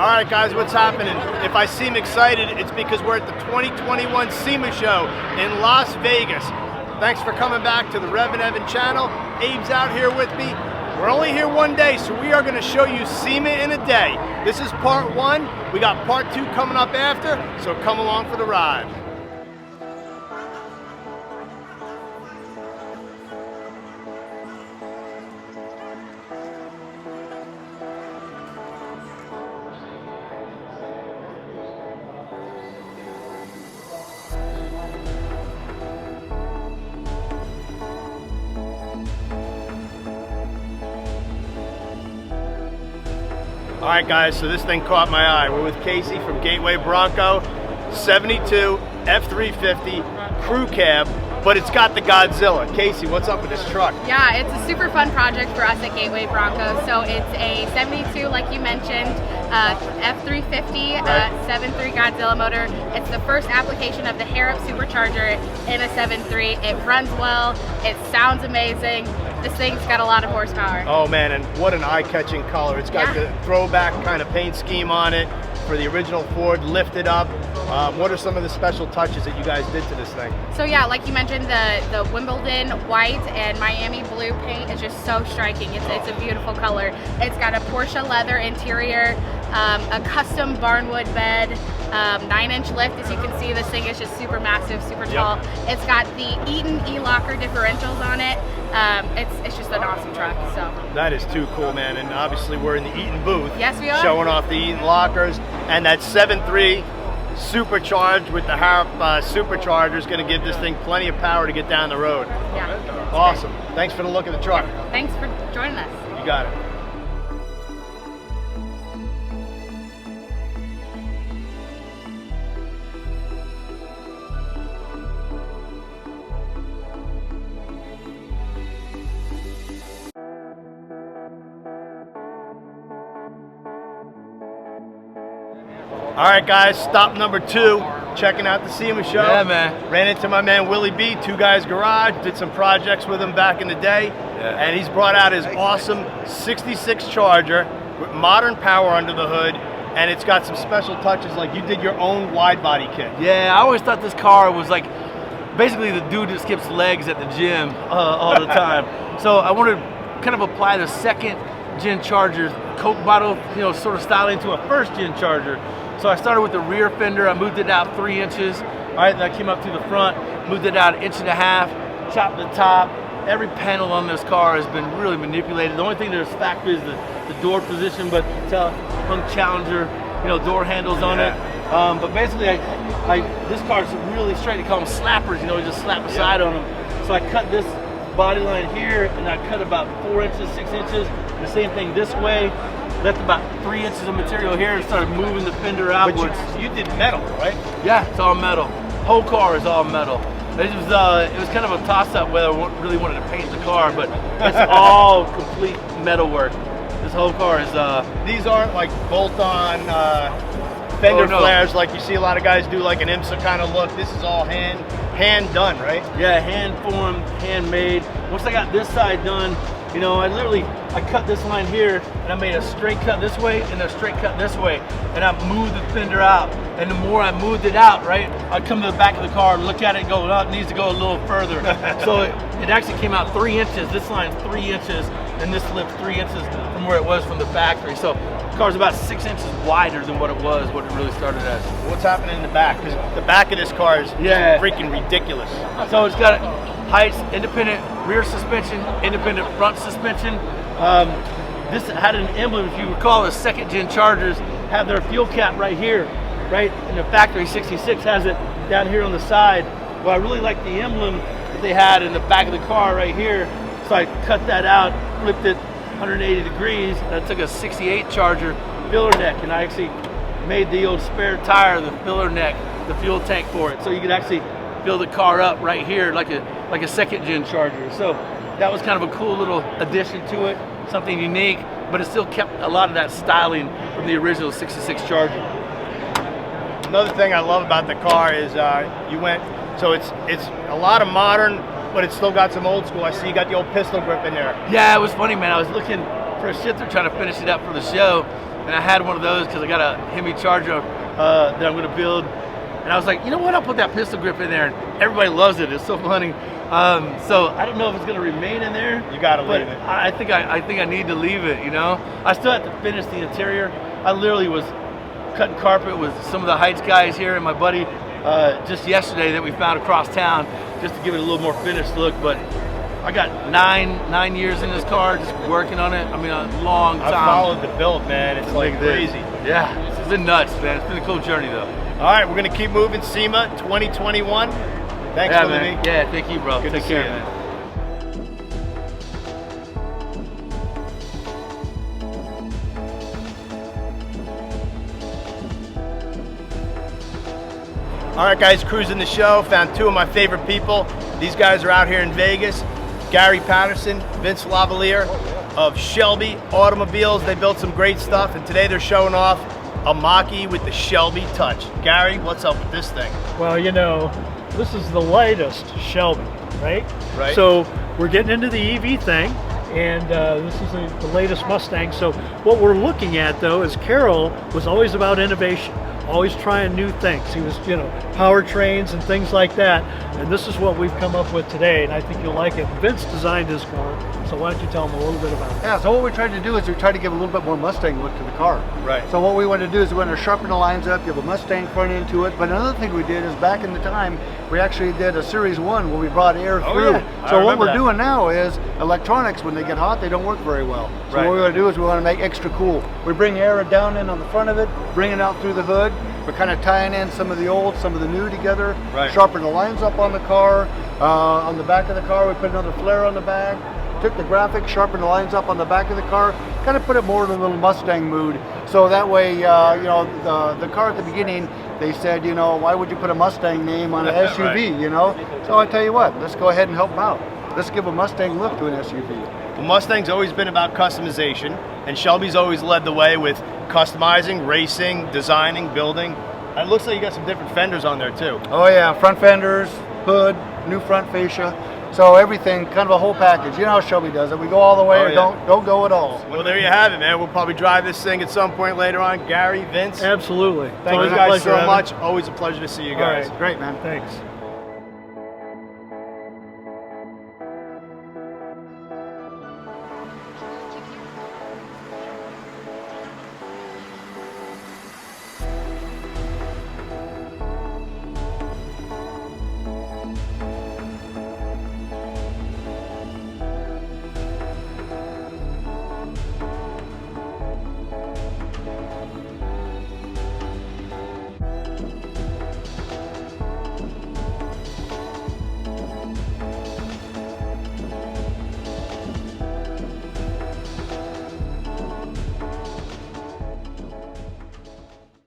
All right, guys, what's happening? If I seem excited, it's because we're at the 2021 SEMA show in Las Vegas. Thanks for coming back to the REVan channel. Abe's out here with me. We're only here one day, so we are going to show you SEMA in a day. This is part one. We got part two coming up after, so come along for the ride. All right, guys, so this thing caught my eye. We're with Casey from Gateway Bronco, 72 F-350 crew cab, but it's got the Godzilla. Casey, what's up with this truck? Yeah, it's a super fun project for us at Gateway Bronco. So it's a 72, like you mentioned, F-350 7.3 Godzilla motor. It's the first application of the hair-up supercharger in a 7.3. It runs well, it sounds amazing. This thing's got a lot of horsepower. Oh man, and what an eye-catching color. It's got the throwback kind of paint scheme on it for the original Ford, lifted up. What are some of the special touches that you guys did to this thing? So yeah, like you mentioned, the Wimbledon white and Miami blue paint is just so striking. It's a beautiful color. It's got a Porsche leather interior, a custom barnwood bed, 9-inch lift. As you can see, this thing is just super massive, super tall. It's got the Eaton E-Locker differentials on it. It's just an awesome truck. So that is too cool, man. And obviously we're in the Eaton booth. Yes, we are. Showing off the Eaton lockers, and that 7.3 supercharged with the Harp supercharger is going to give this thing plenty of power to get down the road. Yeah. Awesome. Thanks for the look of the truck. Thanks for joining us. You got it. All right, guys, stop number 2, checking out the SEMA show. Yeah, man. Ran into my man Willie B, Two Guys Garage, did some projects with him back in the day, and he's brought out his awesome 66 Charger with modern power under the hood, and it's got some special touches, like you did your own wide body kit. Yeah, I always thought this car was like basically the dude that skips legs at the gym all the time. So I wanted to kind of apply the second gen Charger Coke bottle, sort of style into a first gen Charger. So I started with the rear fender, I moved it out 3 inches, all right, then I came up to the front, moved it out 1.5 inches, chopped the top. Every panel on this car has been really manipulated. The only thing that's factory is the door position, but it's a hung Challenger, door handles on it. But basically, this car's really straight. They call them slappers, you just slap the side on them. So I cut this body line here, and I cut about 4 inches, 6 inches. The same thing this way. Left about 3 inches of material here and started moving the fender outwards. But you did metal, right? Yeah, it's all metal. Whole car is all metal. It was kind of a toss-up whether I really wanted to paint the car, but it's all complete metal work. This whole car is. These aren't like bolt-on fender flares like you see a lot of guys do, like an IMSA kind of look. This is all hand done, right? Yeah, hand formed, handmade. Once I got this side done, I cut this line here, and I made a straight cut this way and a straight cut this way, and I moved the fender out. And the more I moved it out, right, I'd come to the back of the car, look at it, and go, oh, it needs to go a little further. So it actually came out 3 inches. This line's 3 inches, and this lip's 3 inches from where it was from the factory. So the car's about 6 inches wider than what it really started as. What's happening in the back? Because the back of this car is freaking ridiculous. So it's got heights, independent rear suspension, independent front suspension. This had an emblem, if you recall, the second gen Chargers have their fuel cap right here, right? And the factory 66 has it down here on the side. Well, I really like the emblem that they had in the back of the car right here. So I cut that out, flipped it 180 degrees, and I took a 68 Charger filler neck, and I actually made the old spare tire, the filler neck, the fuel tank for it. So you could actually fill the car up right here like a second gen Charger. So that was kind of a cool little addition to it, something unique, but it still kept a lot of that styling from the original 66 Charger. Another thing I love about the car is so it's a lot of modern, but it's still got some old school. I see you got the old pistol grip in there. Yeah, it was funny, man. I was looking for a shifter trying to finish it up for the show, and I had one of those because I got a Hemi Charger that I'm gonna build, and I was like, you know what, I'll put that pistol grip in there, and everybody loves it. It's so funny. So I don't know if it's gonna remain in there. You gotta leave it. I think I need to leave it. You know, I still have to finish the interior. I literally was cutting carpet with some of the Heights guys here and my buddy just yesterday that we found across town, just to give it a little more finished look. But I got nine years in this car, just working on it. I mean, a long time. I followed the build, man. It's like crazy. Yeah, it's been nuts, man. It's been a cool journey, though. All right, we're gonna keep moving. SEMA 2021. Thanks, Yeah, Willie man. B. Yeah, thank you, bro. Good Take to care, see you. man. All right, guys, cruising the show. Found two of my favorite people. These guys are out here in Vegas. Gary Patterson, Vince Lavalier of Shelby Automobiles. They built some great stuff, and today they're showing off a Mach-E with the Shelby Touch. Gary, what's up with this thing? Well, you know, this is the lightest Shelby, right? Right. So we're getting into the EV thing, and this is the latest Mustang. So what we're looking at, though, is Carroll was always about innovation, always trying new things. He was, you know, powertrains and things like that. And this is what we've come up with today, and I think you'll like it. Vince designed his car, so why don't you tell him a little bit about it? Yeah, so what we tried to do is we tried to give a little bit more Mustang look to the car. Right. So what we wanted to do is we wanted to sharpen the lines up, give a Mustang front end to it. But another thing we did is back in the time, we actually did a Series 1 where we brought air through. Yeah. I So what remember we're that. doing now is electronics, when they get hot, they don't work very well. So Right. what we want to do is we want to make extra cool. We bring air down in on the front of it, bring it out through the hood. We're kind of tying in some of the old, some of the new together. Right. Sharpen the lines up on the car. On the back of the car, we put another flare on the back. Took the graphics, sharpened the lines up on the back of the car, kind of put it more in a little Mustang mood. So that way, you know, the car at the beginning, they said, you know, why would you put a Mustang name on an SUV, Right. you know? So I tell you what, let's go ahead and help them out. Let's give a Mustang look to an SUV. Well, Mustang's always been about customization, and Shelby's always led the way with customizing, racing, designing, building. It looks like you got some different fenders on there too. Oh yeah, front fenders, hood, new front fascia. So everything, kind of a whole package. You know how Shelby does it. We go all the way Oh, or yeah. don't go at all. Well, there you have it, man. We'll probably drive this thing at some point later on. Gary, Vince, Absolutely. thank you Always a guys pleasure, so Evan. much. Always a pleasure to see you All guys. right. Great, man. Thanks.